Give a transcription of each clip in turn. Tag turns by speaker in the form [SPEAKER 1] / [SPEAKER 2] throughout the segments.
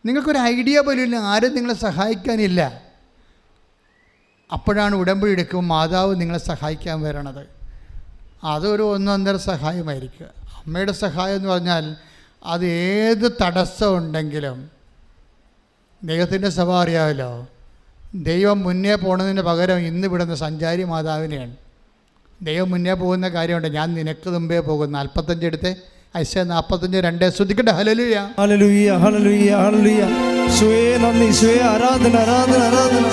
[SPEAKER 1] നിങ്ങൾക്കൊരു ഐഡിയ പോലും ഇല്ല, ആരും നിങ്ങളെ സഹായിക്കാനില്ല. അപ്പോഴാണ് ഉടമ്പടി എടുക്കുമ്പോൾ മാതാവ് നിങ്ങളെ സഹായിക്കാൻ വരണത്. അതൊരു ഒന്നൊന്നര സഹായമായിരിക്കും. അമ്മയുടെ സഹായം എന്ന് പറഞ്ഞാൽ അത് ഏത് തടസ്സം ഉണ്ടെങ്കിലും, ദൈവത്തിൻ്റെ സ്വഭാവം അറിയാമല്ലോ, ദൈവം മുന്നേ പോണതിന് പകരം ഇന്ന് വിടുന്ന സഞ്ചാരി മാതാവിനെയാണ്. ദൈവം മുന്നേ പോകുന്ന കാര്യമുണ്ട്. ഞാൻ നിനക്ക് മുമ്പേ പോകുന്നു. 45 എടുത്ത് ഐശ 45:2 ശ്രദ്ധിക്കട്ടെ. Hallelujah
[SPEAKER 2] hallelujah hallelujah hallelujah. യേശുവേ നന്ദി, യേശുവേ ആരാധന ആരാധന ആരാധന.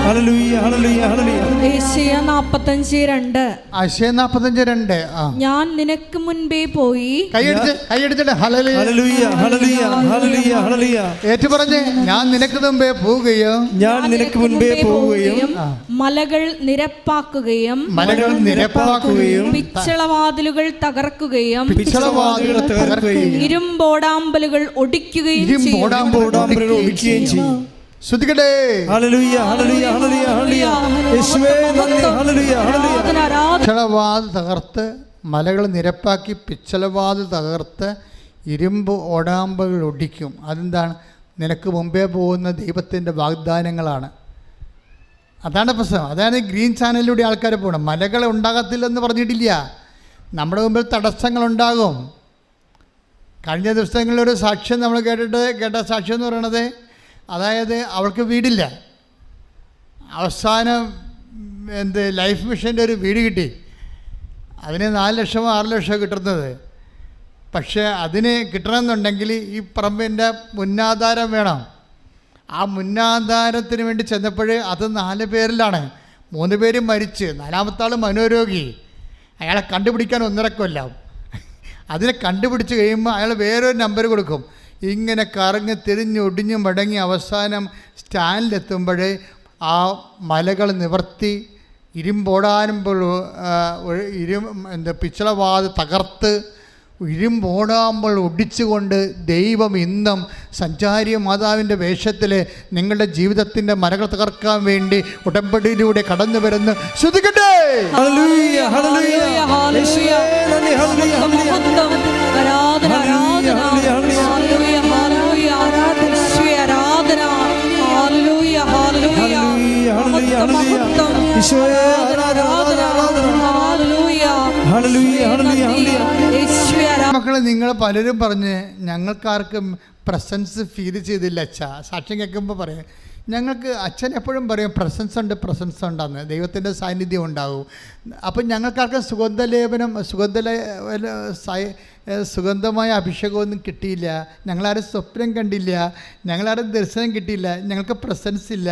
[SPEAKER 2] Hallelujah hallelujah hallelujah.
[SPEAKER 3] യേശയ്യ 45:2.
[SPEAKER 1] ഐശയ 45:2.
[SPEAKER 3] ഞാൻ നിനക്ക് മുൻപേ പോയി.
[SPEAKER 1] കൈയടിച്ചിട്ട് hallelujah
[SPEAKER 2] hallelujah hallelujah hallelujah hallelujah.
[SPEAKER 1] ഏറ്റു പറഞ്ഞ്, ഞാൻ നിനക്ക് മുമ്പേ പോവുകയും
[SPEAKER 2] ഞാൻ നിനക്ക് മുൻപേ പോവുകയും
[SPEAKER 3] മലകൾ നിരപ്പാക്കുകയും പിച്ചളവാതിലുകൾ തകർക്കുകയും ഇരുമ്പോടാമ്പലുകൾ ഒടിക്കുകയും
[SPEAKER 2] ചെയ്യും.
[SPEAKER 1] ശ്രദ്ധിക്കട്ടെ.
[SPEAKER 2] Hallelujah hallelujah hallelujah hallelujah. യേശുവേ നന്ദി. ഹല്ലേലൂയ ഹല്ലേലൂയ.
[SPEAKER 1] പിച്ചളവാതിൽ തകർത്ത് മലകൾ നിരപ്പാക്കി പിച്ചളവാതിൽ തകർത്ത് ഇരുമ്പ് ഓടാമ്പുകൾ ഒടിക്കും. അതെന്താണ്? നിനക്ക് മുമ്പേ പോകുന്ന ദൈവത്തിൻ്റെ വാഗ്ദാനങ്ങളാണ്. അതാണ് പ്രശ്നം. അതാണ് ഗ്രീൻ ചാനലിലൂടെ ആൾക്കാർ പോകണം. മലകൾ ഉണ്ടാകത്തില്ലെന്ന് പറഞ്ഞിട്ടില്ല, നമ്മുടെ മുമ്പിൽ തടസ്സങ്ങളുണ്ടാകും. കഴിഞ്ഞ ദിവസങ്ങളിലൊരു സാക്ഷ്യം നമ്മൾ കേട്ട സാക്ഷ്യം എന്ന് പറയണത്, അതായത് അവൾക്ക് വീടില്ല. അവസാനം ലൈഫ് മിഷൻ്റെ ഒരു വീട് കിട്ടി. അതിന് 4 ലക്ഷമോ 6 ലക്ഷമോ കിട്ടുന്നത്. പക്ഷേ അതിന് കിട്ടണമെന്നുണ്ടെങ്കിൽ ഈ പറമ്പിൻ്റെ മുന്നാധാരം വേണം. ആ മുന്നാധാരത്തിന് വേണ്ടി ചെന്നപ്പോൾ അത് 4 പേരിലാണ്. 3 പേരും മരിച്ച്, 4-ാമത്തെ ആൾ മനോരോഗി. അയാളെ കണ്ടുപിടിക്കാൻ 1.5 കൊല്ലം. അതിനെ കണ്ടുപിടിച്ച് കഴിയുമ്പോൾ അയാൾ വേറൊരു നമ്പർ കൊടുക്കും. ഇങ്ങനെ കറങ്ങി തിരിഞ്ഞൊടിഞ്ഞ് മടങ്ങി അവസാനം സ്റ്റാൻഡിലെത്തുമ്പോൾ ആ മലകൾ നിവർത്തി ഇരുമ്പോടാനുമ്പോൾ പിച്ചളവാത് തകർത്ത് ഇരുമ്പോടാമ്പോൾ ഒടിച്ചുകൊണ്ട് ദൈവം ഇന്നും സഞ്ചാരി മാതാവിൻ്റെ വേഷത്തിൽ നിങ്ങളുടെ ജീവിതത്തിൻ്റെ മലകൾ തകർക്കാൻ വേണ്ടി ഉടമ്പടിയിലൂടെ കടന്നു വരുന്നു. ശ്രദ്ധിക്കട്ടെ.
[SPEAKER 2] ഹല്ലേലൂയ ഹല്ലേലൂയ ഹല്ലേലൂയ ഹല്ലേലൂയ ആരാധന ആരാധന ഹല്ലേലൂയ ഹല്ലേലൂയ ആരാധന ആരാധന ഹല്ലേലൂയ ഹല്ലേലൂയ ഹല്ലേലൂയ ഹല്ലേലൂയ ഈശോയെ ആരാധന ആരാധന ഹല്ലേലൂയ ഹല്ലേലൂയ ഹല്ലേലൂയ.
[SPEAKER 1] മക്കളെ, നിങ്ങൾ പലരും പറഞ്ഞ് ഞങ്ങൾക്കാർക്കും പ്രസൻസ് ഫീൽ ചെയ്തില്ല അച്ഛാ. സാക്ഷ്യം കേൾക്കുമ്പോൾ പറയും, ഞങ്ങൾക്ക് അച്ഛൻ എപ്പോഴും പറയും പ്രസൻസ് ഉണ്ടെന്ന്, ദൈവത്തിൻ്റെ സാന്നിധ്യം ഉണ്ടാവും. അപ്പം ഞങ്ങൾക്കാർക്കും സുഗന്ധമായ അഭിഷേകമൊന്നും കിട്ടിയില്ല, ഞങ്ങളാരും സ്വപ്നം കണ്ടില്ല, ഞങ്ങളാരും ദർശനം കിട്ടിയില്ല, ഞങ്ങൾക്ക് പ്രസൻസ് ഇല്ല,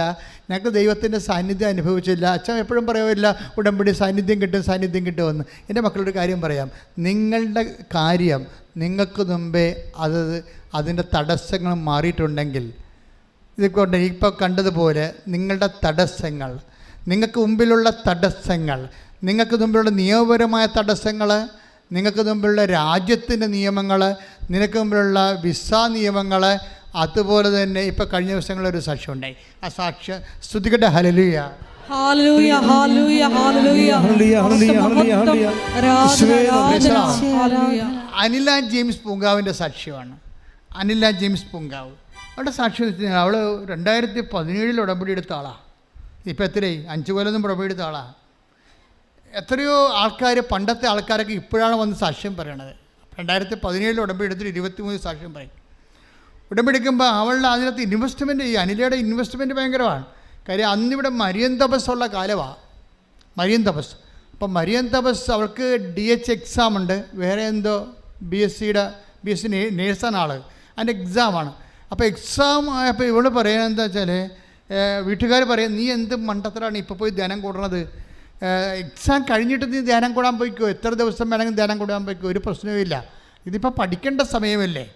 [SPEAKER 1] ഞങ്ങൾക്ക് ദൈവത്തിൻ്റെ സാന്നിധ്യം അനുഭവിച്ചില്ല. അച്ഛൻ എപ്പോഴും പറയുമില്ല ഉടമ്പടി സാന്നിധ്യം കിട്ടുമെന്ന്. എൻ്റെ മക്കളൊരു കാര്യം പറയാം, നിങ്ങളുടെ കാര്യം നിങ്ങൾക്ക് മുമ്പേ അതിൻ്റെ തടസ്സങ്ങൾ മാറിയിട്ടുണ്ടെങ്കിൽ, ഇതുകൊണ്ട് ഇപ്പോൾ കണ്ടതുപോലെ നിങ്ങളുടെ തടസ്സങ്ങൾ, നിങ്ങൾക്ക് മുമ്പിലുള്ള തടസ്സങ്ങൾ, നിങ്ങൾക്ക് മുമ്പിലുള്ള നിയമപരമായ തടസ്സങ്ങൾ, നിങ്ങൾക്ക് മുമ്പിലുള്ള രാജ്യത്തിൻ്റെ നിയമങ്ങൾ, നിനക്ക് മുമ്പിലുള്ള വിസ നിയമങ്ങൾ, അതുപോലെ തന്നെ ഇപ്പോൾ കഴിഞ്ഞ ദിവസങ്ങളൊരു സാക്ഷ്യം ഉണ്ടായി. ആ സാക്ഷ്യം സ്തുതിക്കട്ടെ. Hallelujah
[SPEAKER 3] hallelujah hallelujah hallelujah hallelujah.
[SPEAKER 1] Anila James പൂങ്കാവിൻ്റെ സാക്ഷ്യമാണ്. അനില ജെയിംസ് പൂങ്കാവ് അവളുടെ സാക്ഷ്യം വെച്ച് കഴിഞ്ഞാൽ അവൾ 2017 ഉടമ്പടി എടുത്ത ആളാണ്. ഇപ്പോൾ എത്രയായി? 5 കൊല്ലം ഉടമ്പടി എടുത്ത ആളാണ്. എത്രയോ ആൾക്കാർ, പണ്ടത്തെ ആൾക്കാരൊക്കെ ഇപ്പോഴാണ് വന്ന് സാക്ഷ്യം പറയണത്. 2017 ഉടമ്പടി എടുത്തിട്ട് 23 സാക്ഷ്യം പറയും. ഉടമ്പടി എടുക്കുമ്പോൾ അവളുടെ അതിനകത്ത് ഇൻവെസ്റ്റ്മെൻറ്റ്, ഈ അനിലയുടെ ഇൻവെസ്റ്റ്മെൻറ്റ് ഭയങ്കരമാണ്. കാര്യം അന്നിവിടെ മരിയൻ തപസ്സുള്ള കാലമാണ്. മരിയൻ തപസ്. അപ്പം മരിയൻ തപസ് അവൾക്ക് DH എക്സാം ഉണ്ട്, വേറെ എന്തോ BSc നേഴ്സാണ് ആൾ, അതിൻ്റെ എക്സാമാണ്. അപ്പോൾ എക്സാം ആയപ്പോൾ ഇവള് പറയുന്നത് എന്താ വെച്ചാൽ, വീട്ടുകാർ പറയും നീ എന്ത് മണ്ടത്തരാണ് ഇപ്പോൾ പോയി ധ്യാനം കൂടണത്, എക്സാം കഴിഞ്ഞിട്ട് നീ ധ്യാനം കൂടാൻ പോയിക്കോ, എത്ര ദിവസം വേണമെങ്കിൽ ധ്യാനം കൂടാൻ പോയിക്കോ, ഒരു പ്രശ്നവുമില്ല, ഇതിപ്പോൾ പഠിക്കേണ്ട സമയമല്ലേ.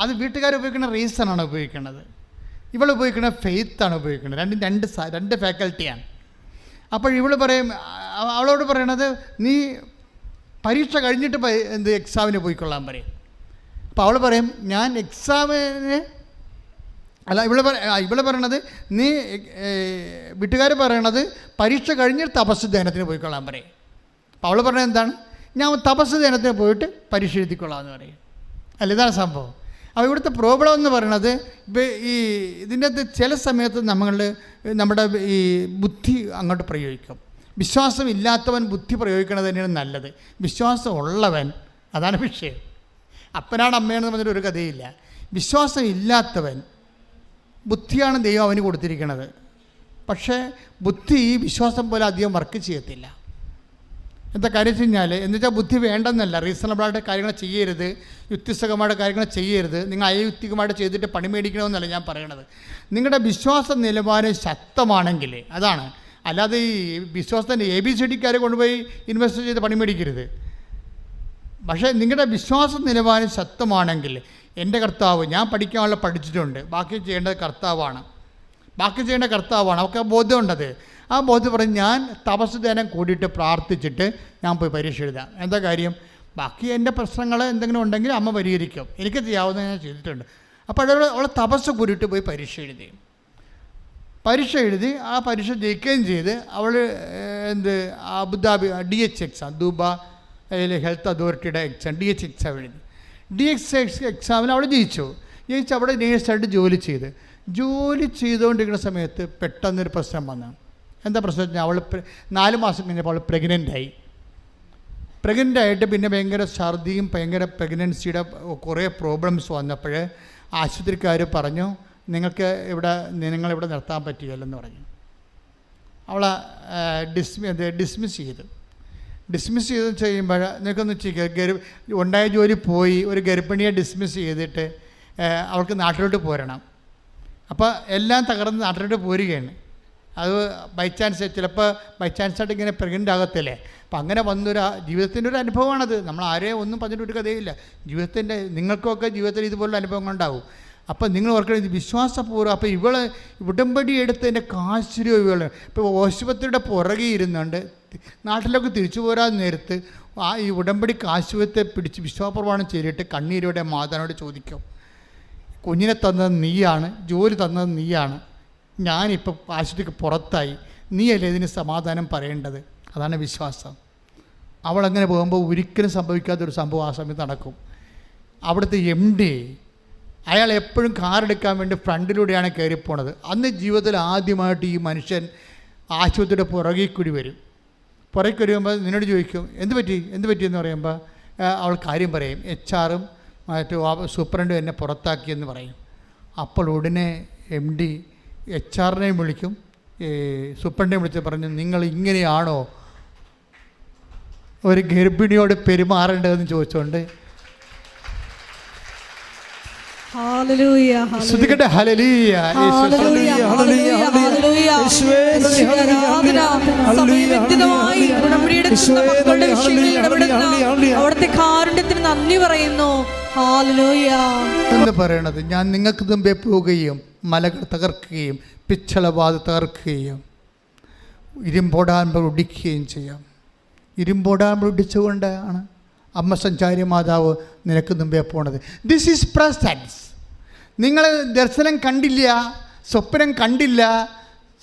[SPEAKER 1] അത് വീട്ടുകാർ ഉപയോഗിക്കുന്ന റീസണാണ് ഉപയോഗിക്കുന്നത്, ഇവൾ ഉപയോഗിക്കുന്ന ഫെയ്ത്താണ് ഉപയോഗിക്കുന്നത്. രണ്ട് ഫാക്കൽറ്റിയാണ്. അപ്പോൾ ഇവൾ പറയും, അവളോട് പറയണത് നീ പരീക്ഷ കഴിഞ്ഞിട്ട് എക്സാമിന് പോയിക്കൊള്ളാൻ പറയും. അപ്പോൾ അവൾ പറയും ഞാൻ എക്സാമിന് അല്ല, ഇവള് പറയണത് നീ വീട്ടുകാർ പറയണത് പരീക്ഷ കഴിഞ്ഞ് തപസ് ധ്യാനത്തിന് പോയിക്കൊള്ളാൻ പറയും. അപ്പോൾ അവൾ പറഞ്ഞത് എന്താണ്, ഞാൻ തപസ് ധ്യാനത്തിന് പോയിട്ട് പരീക്ഷ എഴുതിക്കൊള്ളാമെന്ന് പറയും. അല്ല, ഇതാണ് സംഭവം. അപ്പോൾ ഇവിടുത്തെ പ്രോബ്ലം എന്ന് പറയുന്നത് ഇപ്പോൾ ഈ ഇതിൻ്റെ അകത്ത് ചില സമയത്ത് നമ്മുടെ ഈ ബുദ്ധി അങ്ങോട്ട് പ്രയോഗിക്കും. വിശ്വാസം ഇല്ലാത്തവൻ ബുദ്ധി പ്രയോഗിക്കുന്നത് തന്നെയാണ് നല്ലത്. വിശ്വാസം ഉള്ളവൻ, അതാണ് വിഷയം. അപ്പനാണ് അമ്മയാണെന്ന് പറഞ്ഞിട്ട് ഒരു കഥയില്ല. വിശ്വാസം ഇല്ലാത്തവൻ ബുദ്ധിയാണ് ദൈവം അവന് കൊടുത്തിരിക്കുന്നത്. പക്ഷേ ബുദ്ധി ഈ വിശ്വാസം പോലെ അധികം വർക്ക് ചെയ്യത്തില്ല. എന്താ കാര്യം വെച്ച് കഴിഞ്ഞാൽ, എന്ന് വെച്ചാൽ ബുദ്ധി വേണ്ടെന്നല്ല, റീസണബിളായിട്ട് കാര്യങ്ങൾ ചെയ്യരുത്, യുക്തിസഹമായിട്ട് കാര്യങ്ങൾ ചെയ്യരുത്, നിങ്ങൾ അയുക്തികമായിട്ട് ചെയ്തിട്ട് പണി മേടിക്കണമെന്നല്ല ഞാൻ പറയണത്. നിങ്ങളുടെ വിശ്വാസ നിലവാരം ശക്തമാണെങ്കിൽ അതാണ്. അല്ലാതെ ഈ വിശ്വാസത്തിൻ്റെ ABCDക്കാരെ കൊണ്ടുപോയി ഇൻവെസ്റ്റ് ചെയ്ത് പണി മേടിക്കരുത്. പക്ഷേ നിങ്ങളുടെ വിശ്വാസ നിലവാരം ശക്തമാണെങ്കിൽ, എൻ്റെ കർത്താവ്, ഞാൻ പഠിക്കാനുള്ള പഠിച്ചിട്ടുണ്ട്, ബാക്കി ചെയ്യേണ്ടത് കർത്താവാണ്, അവർക്ക് ആ ബോധ്യമുണ്ടത്. ആ ബോധ്യം പറഞ്ഞ് ഞാൻ തപസ് ധ്യാനം കൂടിയിട്ട് പ്രാർത്ഥിച്ചിട്ട് ഞാൻ പോയി പരീക്ഷ എഴുതാം. എന്താ കാര്യം? ബാക്കി എൻ്റെ പ്രശ്നങ്ങൾ എന്തെങ്കിലും ഉണ്ടെങ്കിൽ അമ്മ പരിഹരിക്കും, എനിക്ക് ചെയ്യാവുന്ന ഞാൻ ചെയ്തിട്ടുണ്ട്. അപ്പോൾ അവൾ തപസ് കൂടിയിട്ട് പോയി പരീക്ഷ എഴുതി ആ പരീക്ഷ ജയിക്കുകയും ചെയ്ത് അവൾ Abu Dhabi DH exam, Dubai health അതോറിറ്റിയുടെ എക്സാം DH എക്സാം എഴുതി. DH എക്സാമിൽ അവൾ ജയിച്ചു അവിടെ നേഴ്സായിട്ട് ജോലി ചെയ്തുകൊണ്ടിരിക്കുന്ന സമയത്ത് പെട്ടെന്നൊരു പ്രശ്നം വന്നു. എന്താ പ്രശ്നം വെച്ചാൽ, അവൾ 4 മാസം കഴിഞ്ഞപ്പോൾ അവൾ പ്രഗ്നൻ്റായിട്ട് പിന്നെ ഭയങ്കര ഛർദിയും ഭയങ്കര പ്രഗ്നൻസിയുടെ കുറേ പ്രോബ്ലംസ് വന്നപ്പോൾ ആശുപത്രിക്കാർ പറഞ്ഞു, നിങ്ങളിവിടെ നിർത്താൻ പറ്റുകയില്ലെന്ന് പറഞ്ഞു. അവളെ ഡിസ്മിസ് ചെയ്ത് ചെയ്യുമ്പോൾ നിങ്ങൾക്കൊന്ന് ഉണ്ടായ ജോലി പോയി, ഒരു ഗർഭിണിയെ ഡിസ്മിസ് ചെയ്തിട്ട് അവൾക്ക് നാട്ടിലോട്ട് പോരണം. അപ്പോൾ എല്ലാം തകർന്ന് നാട്ടിലോട്ട് പോരുകയാണ്. അത് ചിലപ്പോൾ ബൈ ചാൻസായിട്ട് ഇങ്ങനെ പ്രഗ്നൻ്റ് ആകത്തില്ലേ. അപ്പം അങ്ങനെ വന്നൊരു ജീവിതത്തിൻ്റെ ഒരു അനുഭവമാണത്. നമ്മൾ ആരെയും ഒന്നും പറഞ്ഞിട്ടൊരു കഥയില്ല. നിങ്ങൾക്കൊക്കെ ജീവിതത്തിൽ ഇതുപോലുള്ള അനുഭവങ്ങളുണ്ടാവും. അപ്പം നിങ്ങൾ ഓർക്കണം, വിശ്വാസപൂർവ്വം. അപ്പോൾ ഉടമ്പടി എടുത്തതിൻ്റെ കാശുരോ ഇപ്പോൾ ആശുപത്രിയുടെ പുറകെ ഇരുന്നുണ്ട് നാട്ടിലൊക്കെ തിരിച്ചു പോരാൻ നേരത്ത് ഈ ഉടമ്പടി കാശുവത്തെ പിടിച്ച് വിശ്വാസപ്രമാണം ചെയ്തിട്ട് കണ്ണീരോടെ മാതാവിനോട് ചോദിക്കും, കുഞ്ഞിനെ തന്നത് നീയാണ്, ജോലി തന്നത് നീയാണ്, ഞാനിപ്പോൾ ആശുപത്രിക്ക് പുറത്തായി, നീയല്ലേ ഇതിന് സമാധാനം പറയേണ്ടത്. അതാണ് വിശ്വാസം. അവളങ്ങനെ പോകുമ്പോൾ ഒരിക്കലും സംഭവിക്കാത്തൊരു സംഭവം ആ സമയത്ത് നടക്കും. അവിടുത്തെ MD അയാൾ എപ്പോഴും കാറെടുക്കാൻ വേണ്ടി ഫ്രണ്ടിലൂടെയാണ് കയറിപ്പോണത്. അന്ന് ജീവിതത്തിൽ ആദ്യമായിട്ട് ഈ മനുഷ്യൻ ആശുപത്രിയുടെ പുറകെ കൂടി വരുമ്പോൾ നിന്നോട് ചോദിക്കും എന്ത് പറ്റി എന്ന് പറയുമ്പോൾ അവൾ കാര്യം പറയും, HR-ഉം സൂപ്രണ്ടും എന്നെ പുറത്താക്കിയെന്ന് പറയും. അപ്പോൾ ഉടനെ MD HR-നെയും വിളിക്കും, സൂപ്രണ്ടിനെയും വിളിച്ച് പറഞ്ഞു, നിങ്ങൾ ഇങ്ങനെയാണോ ഒരു ഗർഭിണിയോട് പെരുമാറേണ്ടതെന്ന് ചോദിച്ചുകൊണ്ട്
[SPEAKER 3] അവിടുത്തെ കാരുണ്യത്തിന് നന്ദി പറയുന്നു.
[SPEAKER 1] എന്ന് പറയണത്, ഞാൻ നിങ്ങൾക്ക് മുമ്പേ പോവുകയും മലകൾ തകർക്കുകയും പിച്ചളവാത് തകർക്കുകയും ഇരുമ്പോടാമ്പൽ ഒടിക്കുകയും ചെയ്യാം. ഇരുമ്പോടാമ്പൽ ഒടിച്ചുകൊണ്ടാണ് അമ്മ സഞ്ചാരി മാതാവ് നിനക്ക് മുമ്പേ പോണത്. This is presence. നിങ്ങൾ ദർശനം കണ്ടില്ല, സ്വപ്നം കണ്ടില്ല,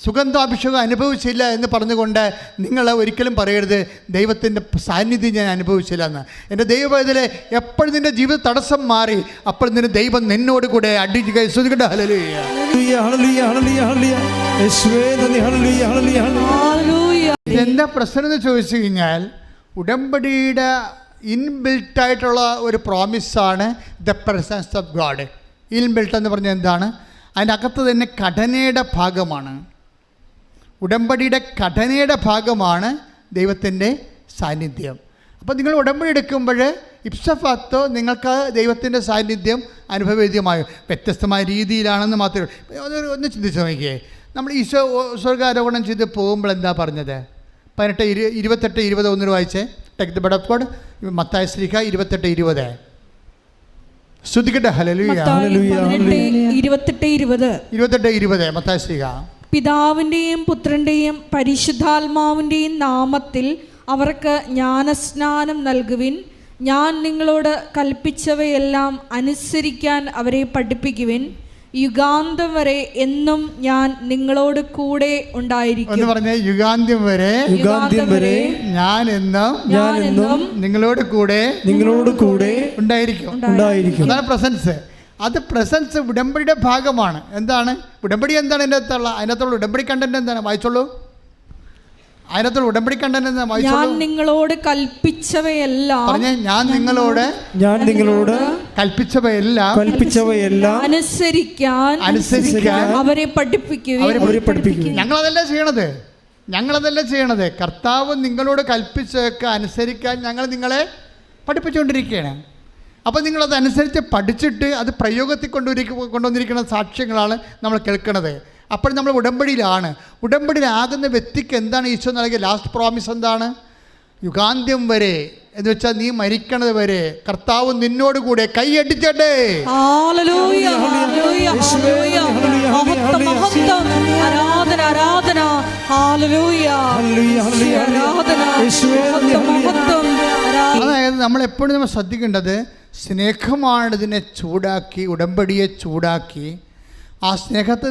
[SPEAKER 1] സുഗന്ധാഭിഷേകം അനുഭവിച്ചില്ല എന്ന് പറഞ്ഞുകൊണ്ട് നിങ്ങൾ ഒരിക്കലും പറയരുത് ദൈവത്തിൻ്റെ സാന്നിധ്യം ഞാൻ അനുഭവിച്ചില്ല എന്ന്. എൻ്റെ ദൈവവേദന എപ്പോഴും നിൻ്റെ ജീവിത തടസ്സം മാറി അപ്പോൾ നിന്റെ ദൈവം നിന്നോട് കൂടെ അടിക്കുക. ശ്രുതികട്ടെ ഹല്ലേലൂയ. എന്താ പ്രശ്നം എന്ന് ചോദിച്ചു കഴിഞ്ഞാൽ, ഉടമ്പടിയുടെ ഇൻബിൽട്ടായിട്ടുള്ള ഒരു പ്രോമിസാണ് the presence of God. Inbuilt എന്ന് പറഞ്ഞാൽ എന്താണ്? അതിൻ്റെ അകത്ത് തന്നെ ഘടനയുടെ ഭാഗമാണ്. ഉടമ്പടിയുടെ ഘടനയുടെ ഭാഗമാണ് ദൈവത്തിൻ്റെ സാന്നിധ്യം. അപ്പോൾ നിങ്ങൾ ഉടമ്പടി എടുക്കുമ്പോൾ ഇപ്സഫാത്തോ നിങ്ങൾക്ക് ദൈവത്തിൻ്റെ സാന്നിധ്യം അനുഭവവേദ്യമായോ വ്യത്യസ്തമായ രീതിയിലാണെന്ന് മാത്രമേ ഒന്ന് ചിന്തിച്ച് നോക്കിയേ. നമ്മൾ ഈശോ സ്വർഗാരോഹണം ചെയ്ത് പോകുമ്പോൾ എന്താ പറഞ്ഞത്? 28-20 ഒന്നിന് വായിച്ചേ. Take the word of God. മത്തായി ശ്ലീഹ 28-20. ശ്രുതിക്കട്ടെ ഹല്ലേലൂയ. 28-20 മത്തായി ശ്ലീഹ.
[SPEAKER 3] പിതാവിൻ്റെയും പുത്രൻ്റെയും പരിശുദ്ധാത്മാവിൻ്റെയും നാമത്തിൽ അവർക്ക് ജ്ഞാനസ്നാനം നൽകുവിൻ. ഞാൻ നിങ്ങളോട് കൽപ്പിച്ചവയെല്ലാം അനുസരിക്കാൻ അവരെ പഠിപ്പിക്കുവിൻ. യുഗാന്തം വരെ എന്നും ഞാൻ നിങ്ങളോട് കൂടെ ഉണ്ടായിരിക്കും.
[SPEAKER 1] എന്ന് പറഞ്ഞ യുഗാന്ത്യം വരെ ഞാൻ എന്നും നിങ്ങളോട് കൂടെ ഉണ്ടായിരിക്കും. അതാണ് പ്രസൻസ്. അത് പ്രസൻസ് ഉടമ്പടിയുടെ ഭാഗമാണ്. എന്താണ് ഉടമ്പടി? എന്താണ് അതിനകത്തുള്ള ഉടമ്പടി കണ്ടന്റ്? എന്താണ്? വായിച്ചോളൂ. അതിനകത്തുള്ള ഉടമ്പടി കണ്ടന്റ് എന്താ? വായിച്ചോളൂ.
[SPEAKER 3] ഞാൻ നിങ്ങളോട് കൽപ്പിച്ചവയെല്ലാം
[SPEAKER 1] പറഞ്ഞേ. ഞാൻ നിങ്ങളോട് കൽപ്പിച്ചവയെല്ലാം അനുസരിക്കാൻ
[SPEAKER 3] അവരെ പഠിപ്പിക്കുകയും.
[SPEAKER 1] ഞങ്ങളതല്ല ചെയ്യണത്. കർത്താവ് നിങ്ങളോട് കൽപ്പിച്ചൊക്കെ അനുസരിക്കാൻ ഞങ്ങൾ നിങ്ങളെ പഠിപ്പിച്ചുകൊണ്ടിരിക്കുകയാണ്. അപ്പോൾ നിങ്ങളത് അനുസരിച്ച് പഠിച്ചിട്ട് അത് പ്രയോഗത്തിൽ കൊണ്ടുവന്നിരിക്കുന്ന സാക്ഷ്യങ്ങളാണ് നമ്മൾ കേൾക്കുന്നത്. അപ്പോൾ നമ്മൾ ഉടമ്പടിയിലാകുന്ന വ്യക്തിക്ക് എന്താണ് ഈശോ നൽകിയ ലാസ്റ്റ് പ്രോമിസ്? എന്താണ്? യുഗാന്ത്യം വരെ, എന്ന് വെച്ചാൽ നീ മരിക്കണത് വരെ കർത്താവ് നിന്നോട് കൂടെ കൈയടിച്ചട്ടെ. അതായത് നമ്മളെപ്പോഴും നമ്മൾ ശ്രദ്ധിക്കേണ്ടത് സ്നേഹമാണ് ഇതിനെ ചൂടാക്കി, ഉടമ്പടിയെ ചൂടാക്കി, ആ സ്നേഹത്തിൽ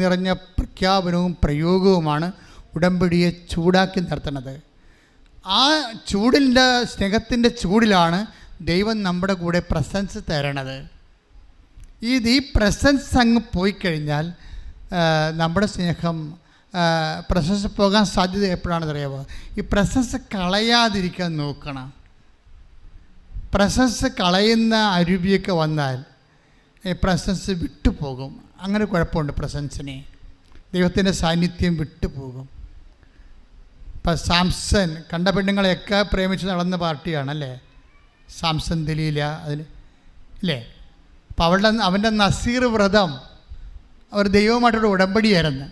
[SPEAKER 1] നിറഞ്ഞ പ്രഖ്യാപനവും പ്രയോഗവുമാണ് ഉടമ്പടിയെ ചൂടാക്കി നിർത്തുന്നത്. ആ സ്നേഹത്തിൻ്റെ ചൂടിലാണ് ദൈവം നമ്മുടെ കൂടെ പ്രസൻസ് തരണത്. ഈ പ്രസൻസ് അങ്ങ് പോയി കഴിഞ്ഞാൽ നമ്മുടെ സ്നേഹം പ്രസൻസ് പോകാൻ സാധ്യത എപ്പോഴാണെന്ന് അറിയാമോ? ഈ പ്രസൻസ് കളയാതിരിക്കാൻ നോക്കണം. പ്രസൻസ് കളയുന്ന അരൂപിയൊക്കെ വന്നാൽ പ്രസൻസ് വിട്ടുപോകും. അങ്ങനെ കുഴപ്പമുണ്ട് പ്രസൻസിനെ. ദൈവത്തിൻ്റെ സാന്നിധ്യം വിട്ടുപോകും. ഇപ്പം സാംസൺ കണ്ട പെണ്ണുങ്ങളെയൊക്കെ പ്രേമിച്ച് നടന്ന പാർട്ടിയാണല്ലേ സാംസൺ ദലീല അതിൽ അല്ലേ? അപ്പോൾ അവൻ്റെ നസീർ വ്രതം അവർ ദൈവമായിട്ടൊരു ഉടമ്പടിയായിരുന്നു.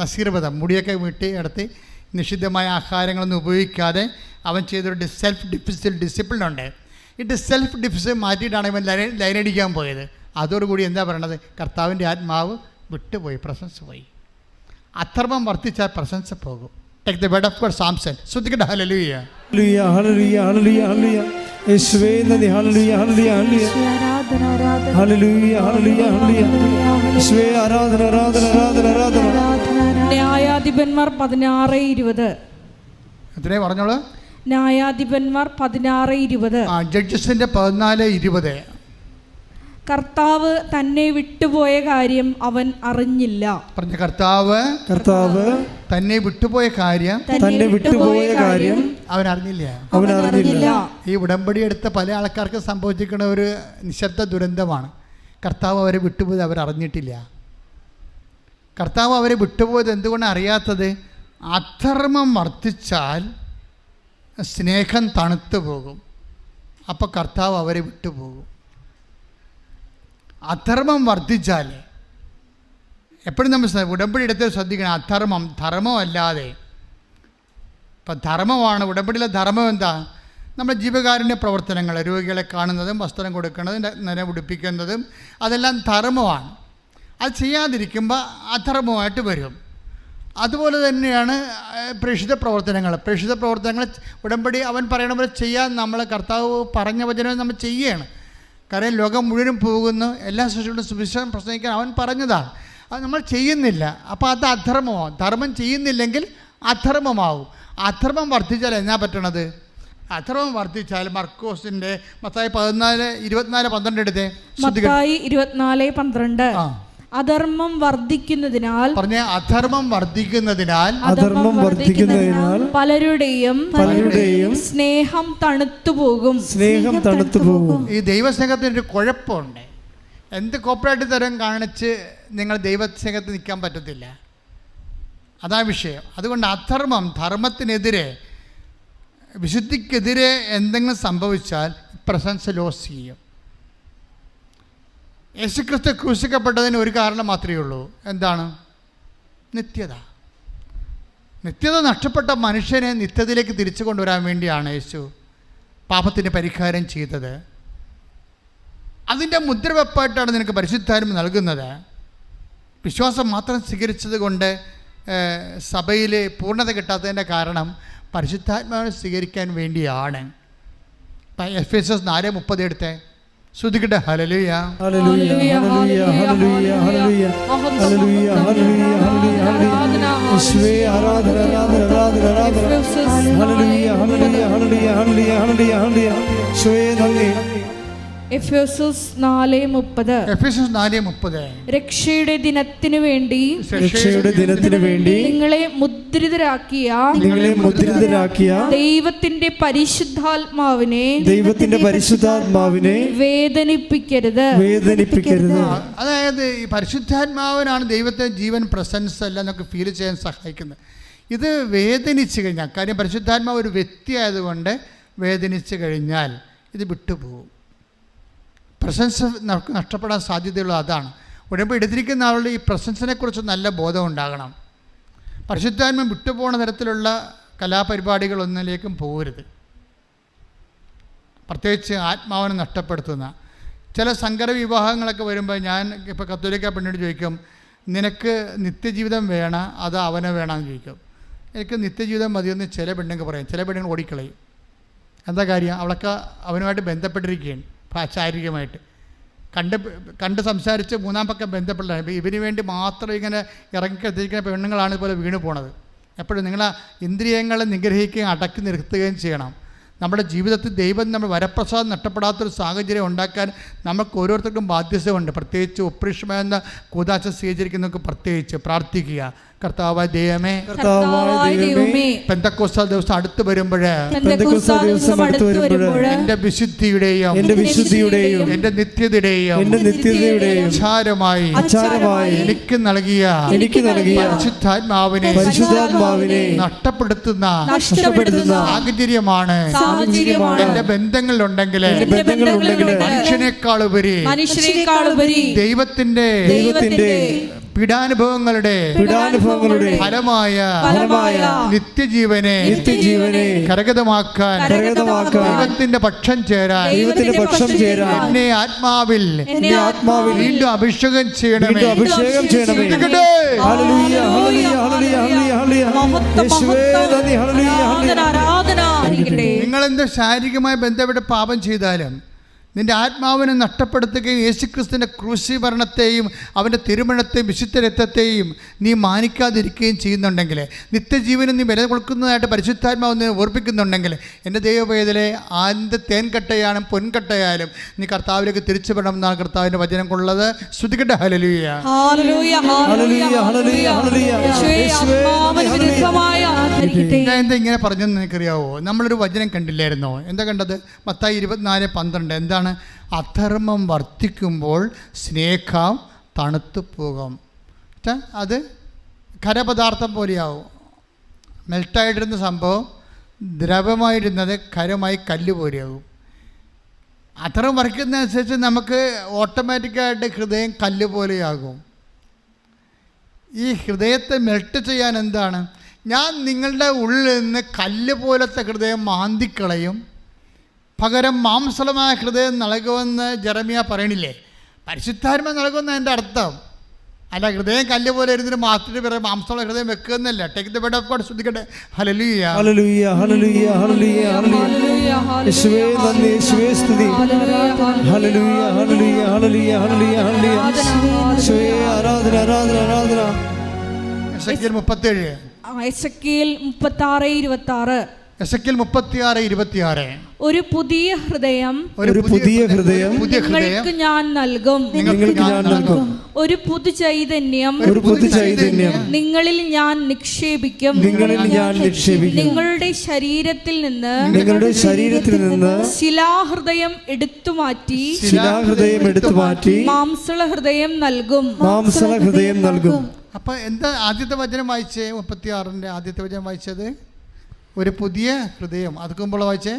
[SPEAKER 1] നസീർ വ്രതം മുടിയൊക്കെ വീട്ടി നടത്തി നിഷിദ്ധമായ ആഹാരങ്ങളൊന്നും ഉപയോഗിക്കാതെ അവൻ ചെയ്തൊരു സെൽഫ് ഡിസിപ്ലിനുണ്ട്. സെൽഫ് ഡിസിപ്ലിൻ മാറ്റിയിട്ടാണ് ഇവൻ ലൈനടിക്കാൻ പോയത്. അതോടുകൂടി എന്താ പറയണത്? കർത്താവിൻ്റെ ആത്മാവ് വിട്ടുപോയി, പ്രസൻസ് പോയി. അധർമ്മം വർദ്ധിച്ചാൽ പ്രസൻസ് പോകും. Take the word of God. Samson ശ്രദ്ധിക്കട്ടെ. ഹല്ലേലൂയ ഹല്ലേലൂയ ഹല്ലേലൂയ ഹല്ലേലൂയ യേശുവേ നന്ദി. ഹല്ലേലൂയ hallelujah hallelujah hallelujah hallelujah hallelujah യേശുവേ ആരാധന ആരാധന ആരാധന ആരാധന.
[SPEAKER 3] ന്യായാധിപന്മാർ 16:20.
[SPEAKER 1] എത്രേ പറഞ്ഞോളൂ?
[SPEAKER 3] ന്യായാധിപന്മാർ 16:20.
[SPEAKER 1] ജഡ്ജസിന്റെ 14:20.
[SPEAKER 3] കർത്താവ് തന്നെ വിട്ടുപോയ കാര്യം അവൻ അറിഞ്ഞില്ല.
[SPEAKER 1] പറഞ്ഞ കർത്താവ് തന്നെ വിട്ടുപോയ കാര്യം അവൻ അറിഞ്ഞില്ല. ഈ ഉടമ്പടി എടുത്ത പല ആൾക്കാർക്ക് സംഭവിച്ചിരിക്കുന്ന ഒരു നിശബ്ദ ദുരന്തമാണ്. കർത്താവ് അവരെ വിട്ടുപോയത് അവരറിഞ്ഞിട്ടില്ല. കർത്താവ് അവരെ വിട്ടുപോയത് എന്തുകൊണ്ടാണ് അറിയാത്തത്? അധർമ്മം വർദ്ധിച്ചാൽ സ്നേഹം തണുത്തു പോകും. അപ്പോൾ കർത്താവ് അവരെ വിട്ടുപോകും. അധർമ്മം വർദ്ധിച്ചാൽ എപ്പോഴും നമ്മൾ ഉടമ്പടി എടുത്ത് ശ്രദ്ധിക്കണം. ധർമ്മമല്ലാതെ ഇപ്പം ധർമ്മമാണ് ഉടമ്പടിയിലെ ധർമ്മം. എന്താ? നമ്മുടെ ജീവകാരുണ്യ പ്രവർത്തനങ്ങൾ, രോഗികളെ കാണുന്നതും വസ്ത്രം കൊടുക്കുന്നതും നില ഉടുപ്പിക്കുന്നതും അതെല്ലാം ധർമ്മമാണ്. അത് ചെയ്യാതിരിക്കുമ്പോൾ അധർമ്മമായിട്ട് വരും. അതുപോലെ തന്നെയാണ് പ്രേക്ഷിത പ്രവർത്തനങ്ങൾ. ഉടമ്പടി അവൻ പറയണ പോലെ ചെയ്യാൻ നമ്മൾ കർത്താവ് പറഞ്ഞ വചനം നമ്മൾ ചെയ്യുകയാണ്. കാരണം ലോകം മുഴുവനും പോകുന്നു, എല്ലാ സൃഷ്ടികളും സുവിശേഷം പ്രസംഗിക്കാൻ അവൻ പറഞ്ഞതാണ്. അത് നമ്മൾ ചെയ്യുന്നില്ല. അപ്പോൾ അത് അധർമ്മമാവും. ധർമ്മം ചെയ്യുന്നില്ലെങ്കിൽ അധർമ്മമാവും. അധർമ്മം വർദ്ധിച്ചാൽ എന്നാ പറ്റണത്? അധർമ്മം വർദ്ധിച്ചാൽ മർക്കോസിൻ്റെ മത്തായി 14:24-12 എടുത്തേ.
[SPEAKER 3] മത്തായി 24:12. അധർമ്മം വർദ്ധിക്കുന്നതിനാൽ പലരുടെയും സ്നേഹം തണുത്തുപോകും.
[SPEAKER 1] ഈ ദൈവസ്നേഹത്തിന് ഒരു കുഴപ്പമുണ്ട്. എന്ത് കോപ്പറേറ്റ് തരം കാണിച്ച് നിങ്ങൾ ദൈവസ്നേഹത്തിൽ നിൽക്കാൻ പറ്റത്തില്ല. അതാ വിഷയം. അതുകൊണ്ട് ധർമ്മത്തിനെതിരെ, വിശുദ്ധിക്കെതിരെ എന്തെങ്കിലും സംഭവിച്ചാൽ പ്രസൻസ് ലോസ് ചെയ്യും. യേശുക്രിസ്തു ക്രൂശിക്കപ്പെട്ടതിന് ഒരു കാരണം മാത്രമേ ഉള്ളൂ. എന്താണ്? നിത്യത നഷ്ടപ്പെട്ട മനുഷ്യനെ നിത്യതയിലേക്ക് തിരിച്ചു കൊണ്ടുവരാൻ വേണ്ടിയാണ് യേശു പാപത്തിന് പരിഹാരം ചെയ്തത്. അതിൻ്റെ മുദ്രവെപ്പായിട്ടാണ് നിനക്ക് പരിശുദ്ധാത്മാവ് നൽകുന്നത്. വിശ്വാസം മാത്രം സ്വീകരിച്ചത് കൊണ്ട് സഭയിൽ പൂർണ്ണത കിട്ടാത്തതിൻ്റെ കാരണം പരിശുദ്ധാത്മാവിനെ സ്വീകരിക്കാൻ വേണ്ടിയാണ്. എഫേസ്യർ 4:30 എടുത്തേ. ശ്രദ്ധിക്കട്ടെ. Hallelujah hallelujah hallelujah hallelujah hallelujah hallelujah hallelujah യേശുവേ ആരാധന ആരാധന ആരാധന ആരാധന. Hallelujah hallelujah hallelujah hallelujah hallelujah hallelujah യേശുവേ നന്ദി.
[SPEAKER 3] എഫേസ്യോസ് 4:30.
[SPEAKER 1] എഫേസ്യോസ് 4:30.
[SPEAKER 3] രക്ഷയുടെ ദിനത്തിനു വേണ്ടി നിങ്ങളെ മുദ്രിതരാക്കിയ ദൈവത്തിന്റെ പരിശുദ്ധാത്മാവിനെ വേദനിപ്പിക്കരുത്.
[SPEAKER 1] അതായത് ഈ പരിശുദ്ധാത്മാവിനാണ് ദൈവത്തെ ജീവൻ പ്രസൻസ് എല്ലാം നമുക്ക് ഫീൽ ചെയ്യാൻ സഹായിക്കുന്നത്. ഇത് വേദനിച്ച് കഴിഞ്ഞാൽ, കാര്യം പരിശുദ്ധാത്മാവ് ഒരു വ്യക്തിയായതുകൊണ്ട് വേദനിച്ച് കഴിഞ്ഞാൽ ഇത് വിട്ടുപോകും. പ്രസൻസ് നഷ്ടപ്പെടാൻ സാധ്യതയുള്ള അതാണ്. ഉടമ്പടി എടുത്തിരിക്കുന്ന ആളുടെ ഈ പ്രസൻസിനെ കുറിച്ച് നല്ല ബോധം ഉണ്ടാകണം. പരിശുദ്ധാത്മ വിട്ടുപോകുന്ന തരത്തിലുള്ള കലാപരിപാടികളൊന്നിലേക്കും പോകരുത്. പ്രത്യേകിച്ച് ആത്മാവിനെ നഷ്ടപ്പെടുത്തുന്ന ചില സങ്കര വിവാഹങ്ങളൊക്കെ വരുമ്പോൾ ഞാൻ ഇപ്പോൾ കത്തോലിക്ക പെണ്ണിനോട് ചോദിക്കും, നിനക്ക് നിത്യജീവിതം വേണം അതോ അവനെ വേണമെന്ന് ചോദിക്കും. എനിക്ക് നിത്യജീവിതം മതിയെന്ന് ചില പെണ്ണുങ്ങൾ പറയും, ചില പെണ്ണുങ്ങൾ ഓടിക്കളയും. എന്താ കാര്യം? അവളൊക്കെ അവനുമായിട്ട് ബന്ധപ്പെട്ടിരിക്കുകയാണ്, ശാരീരികമായിട്ട് കണ്ട് സംസാരിച്ച് മൂന്നാം പക്കം ബന്ധപ്പെട്ടാണ്. ഇവന് വേണ്ടി മാത്രം ഇങ്ങനെ ഇറങ്ങിക്കെത്തിരിക്കുന്ന പെണ്ണുങ്ങളാണ് ഇതുപോലെ വീണ് പോണത്. എപ്പോഴും നിങ്ങൾ ഇന്ദ്രിയങ്ങളെ നിഗ്രഹിക്കുകയും അടക്കി നിർത്തുകയും ചെയ്യണം. നമ്മുടെ ജീവിതത്തിൽ ദൈവം നമ്മൾ വരപ്രസാദം നഷ്ടപ്പെടാത്തൊരു സാഹചര്യം ഉണ്ടാക്കാൻ നമുക്ക് ഓരോരുത്തർക്കും ബാധ്യതയുണ്ട്. പ്രത്യേകിച്ച് ഒപ്രീഷമെന്ന കൂദാശ സ്വീകരിക്കുന്നവർക്ക് പ്രത്യേകിച്ച് പ്രാർത്ഥിക്കുക. കർത്താവായ ദൈവമേ, പെന്തക്കോസ്താ ദിവസം അടുത്ത് വരുമ്പോൾ എന്റെ വിശുദ്ധിയുടെയും എന്റെ നിത്യതയുടെയും ആചാരമായി എനിക്ക് നൽകിയ പരിശുദ്ധാത്മാവിനെ നഷ്ടപ്പെടുത്തുന്ന സാഹചര്യമാണ് എന്റെ ബന്ധങ്ങളിലുണ്ടെങ്കിൽ മനുഷ്യനേക്കാളുപരി ദൈവത്തിന്റെ പീഡാനുഭവങ്ങളുടെ ഫലമായ നിത്യജീവനെ കരഗതമാക്കാൻ ദൈവത്തിന്റെ പക്ഷം ചേരാൻ എന്നെ ആത്മാവിൽ വീണ്ടും അഭിഷേകം ചെയ്യണമേ. നിങ്ങളെന്ത് ശാരീരികമായി ബന്ധപ്പെട്ട് പാപം ചെയ്താലും നിന്റെ ആത്മാവിനെ നഷ്ടപ്പെടുത്തുകയും യേശുക്രിസ്തുവിൻ്റെ ക്രൂശീകരണത്തെയും അവൻ്റെ തിരുമണത്തെയും വിശുദ്ധ രക്തത്തെയും നീ മാനിക്കാതിരിക്കുകയും ചെയ്യുന്നുണ്ടെങ്കിൽ, നിത്യജീവനും നീ വില കൊടുക്കുന്നതായിട്ട് പരിശുദ്ധാത്മാവിനെ ഓർപ്പിക്കുന്നുണ്ടെങ്കിൽ, എൻ്റെ ദൈവവേദലെ ആന്ത് തേൻകട്ടയാലും പൊൻകട്ടയാലും നീ കർത്താവിലേക്ക് തിരിച്ചു വിടണം എന്നാണ് കർത്താവിൻ്റെ വചനം കൊള്ളത്. ശ്രുതികട്ടെ. ഹല്ലേലൂയ. ഞാൻ എന്താ ഇങ്ങനെ പറഞ്ഞെന്ന് നിനക്കറിയാവോ? നമ്മളൊരു വചനം കണ്ടില്ലായിരുന്നോ? എന്താ കണ്ടത്? മത്തായി 24:12. എന്താണ്? അധർമ്മം വർദ്ധിക്കുമ്പോൾ സ്നേഹം തണുത്തു പോകും. അത് ഖരപദാർത്ഥം പോലെയാവും. മെൽട്ടായിട്ടിരുന്ന സംഭവം ദ്രവമായിരുന്നത് ഖരമായി കല്ല് പോലെയാവും. അധർമ്മം വർദ്ധിക്കുന്നതനുസരിച്ച് നമുക്ക് ഓട്ടോമാറ്റിക്കായിട്ട് ഹൃദയം കല്ല് പോലെയാകും. ഈ ഹൃദയത്തെ മെൽട്ട് ചെയ്യാൻ എന്താണ്? ഞാൻ നിങ്ങളുടെ ഉള്ളിൽ നിന്ന് കല്ല് പോലത്തെ ഹൃദയം മാന്തിക്കളയും, പകരം മാംസളമായ ഹൃദയം നൽകുമെന്ന് ജെറമിയ പറയണില്ലേ? പരിശുദ്ധാത്മ നൽകുമെന്ന് എൻ്റെ അർത്ഥം. അല്ല, ഹൃദയം കല്ല് പോലെ ഇരുന്നിട്ട് മാത്രമേ പറയാം മാംസമുള്ള ഹൃദയം വെക്കുന്നല്ല. Take the word of God. ശ്രദ്ധിക്കട്ടെ. Hallelujah, hallelujah, hallelujah, hallelujah, hallelujah. യേശുവേ നന്ദി, യേശുവേ സ്തുതി. ഹല്ലേലൂയ, ഹല്ലേലൂയ, ഹല്ലേലൂയ, ഹല്ലേലൂയ, ഹല്ലേലൂയ. യേശുവേ ആരാധന, ആരാധന, ആരാധന. എസെക്കിയേൽ 37.
[SPEAKER 3] എസെക്കിയേൽ 36:26.
[SPEAKER 1] എസെക്കിയേൽ 36:26.
[SPEAKER 3] ഒരു പുതിയ ഹൃദയം നിങ്ങൾക്ക് ഞാൻ നൽകും, ഒരു പുതു ചൈതന്യം നിങ്ങളിൽ ഞാൻ നിക്ഷേപിക്കും. നിങ്ങളുടെ ശരീരത്തിൽ നിന്ന് ശിലാഹൃദയം എടുത്തുമാറ്റി മാംസള ഹൃദയം നൽകും.
[SPEAKER 1] അപ്പൊ എന്താ ആദ്യത്തെ വചനം വായിച്ചേ? 36 ആദ്യത്തെ വചനം വായിച്ചത് ഒരു പുതിയ ഹൃദയം. അതുമ്പോൾ വായിച്ചേ,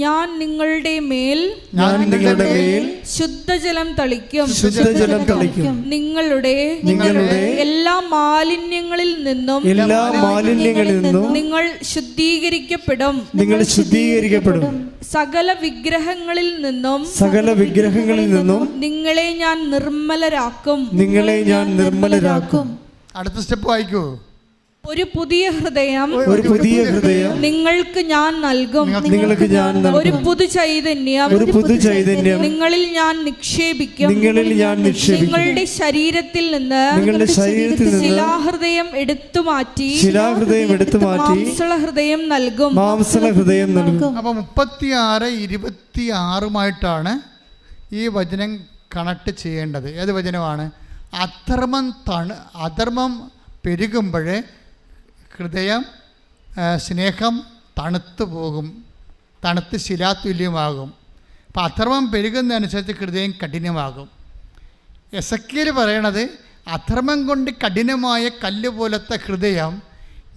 [SPEAKER 3] ഞാൻ നിങ്ങളുടെ മേൽ ശുദ്ധജലം തളിക്കും. നിങ്ങളുടെ എല്ലാ മാലിന്യങ്ങളിൽ നിന്നും നിങ്ങൾ ശുദ്ധീകരിക്കപ്പെടും. സകല വിഗ്രഹങ്ങളിൽ നിന്നും നിങ്ങളെ ഞാൻ നിർമ്മലരാക്കും.
[SPEAKER 1] അടുത്ത സ്റ്റെപ്പ് വായിക്കൂ.
[SPEAKER 3] ഒരു പുതിയ ഹൃദയം നിങ്ങൾക്ക് ഞാൻ നൽകും. ഒരു പുതു ചൈതന്യം നിങ്ങളിൽ ഞാൻ നിക്ഷേപിക്കും. നിങ്ങളുടെ ശരീരത്തിൽ നിന്ന് ശിലാഹൃദയം എടുത്തുമാറ്റി മാംസള ഹൃദയം നൽകും.
[SPEAKER 1] അപ്പൊ 36:26 ഈ ഈ വചനം കണക്ട് ചെയ്യേണ്ടത്. ഏത് വചനമാണ്? അധർമ്മം പെരുകുമ്പോൾ ഹൃദയം സ്നേഹം തണുത്തു പോകും, തണുത്ത് ശിലാതുല്യമാകും. അപ്പോൾ അധർമ്മം പെരുകുന്നതനുസരിച്ച് ഹൃദയം കഠിനമാകും. എസെക്കിയേൽ പറയണത് അധർമ്മം കൊണ്ട് കഠിനമായ കല്ല് പോലത്തെ ഹൃദയം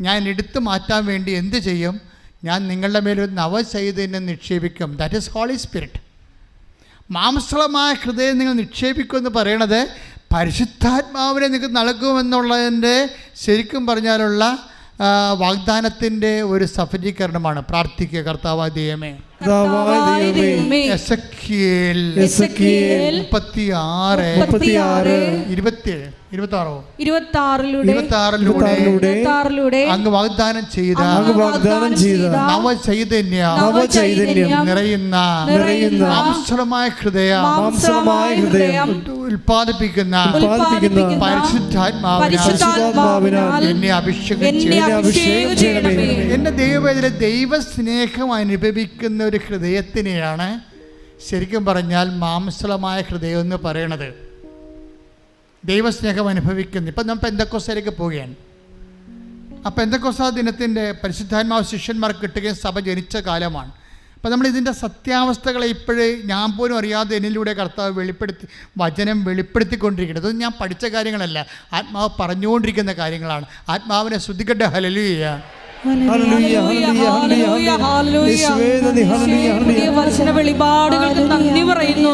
[SPEAKER 1] ഞാൻ എടുത്തു മാറ്റാൻ വേണ്ടി എന്ത് ചെയ്യും? ഞാൻ നിങ്ങളുടെ മേലൊരു നവചൈതന്യം നിക്ഷേപിക്കും. That is Holy Spirit. മാംസളമായ ഹൃദയം നിങ്ങൾ നിക്ഷേപിക്കുമെന്ന് പറയണത് പരിശുദ്ധാത്മാവിനെ നിങ്ങൾക്ക് നൽകുമെന്നുള്ളതിൻ്റെ ശരിക്കും പറഞ്ഞാലുള്ള വാഗ്ദാനത്തിൻ്റെ ഒരു സഫലീകരണമാണ്. പ്രാർത്ഥിക്കുക, കർത്താവായ ദൈവമേ. എസെക്കിയേൽ 36 അങ്ങ് വാഗ്ദാനം ചെയ്ത നവചൈതന്യം നിറയുന്ന മാംസളമായ ഹൃദയം ഉൽപ്പാദിപ്പിക്കുന്ന പരിശുദ്ധാത്മാവിനാൽ എന്നെ അഭിഷേകം ചെയ്യണമേ. എന്റെ ദൈവവേദന ദൈവസ്നേഹം അനുഭവിക്കുന്ന ഒരു ഹൃദയത്തിനെയാണ് ശരിക്കും പറഞ്ഞാൽ മാംസളമായ ഹൃദയം എന്ന് പറയണത്. ദൈവസ്നേഹം അനുഭവിക്കുന്നു. ഇപ്പം നമ്മൾ പെന്തക്കോസ്തിലേക്ക് പോവുകയാണ്. ആ പെന്തക്കോസ്താ ദിനത്തിൻ്റെ പരിശുദ്ധാത്മാവ് ശിഷ്യന്മാർക്ക് കിട്ടുകയും സഭ ജനിച്ച കാലമാണ്. അപ്പം നമ്മൾ ഇതിൻ്റെ സത്യാവസ്ഥകളെ ഇപ്പോഴേ ഞാൻ പോലും അറിയാതെ എന്നിലൂടെ കർത്താവ് വചനം വെളിപ്പെടുത്തിക്കൊണ്ടിരിക്കുന്നത്. അത് ഞാൻ പഠിച്ച കാര്യങ്ങളല്ല, ആത്മാവ് പറഞ്ഞുകൊണ്ടിരിക്കുന്ന കാര്യങ്ങളാണ്. ആത്മാവിനെ ശ്രുതിക്കട്ടെ. ഹല്ലേലൂയ.
[SPEAKER 3] വചന വെളിപാടുകൾക്ക് നന്ദി പറയുന്നു.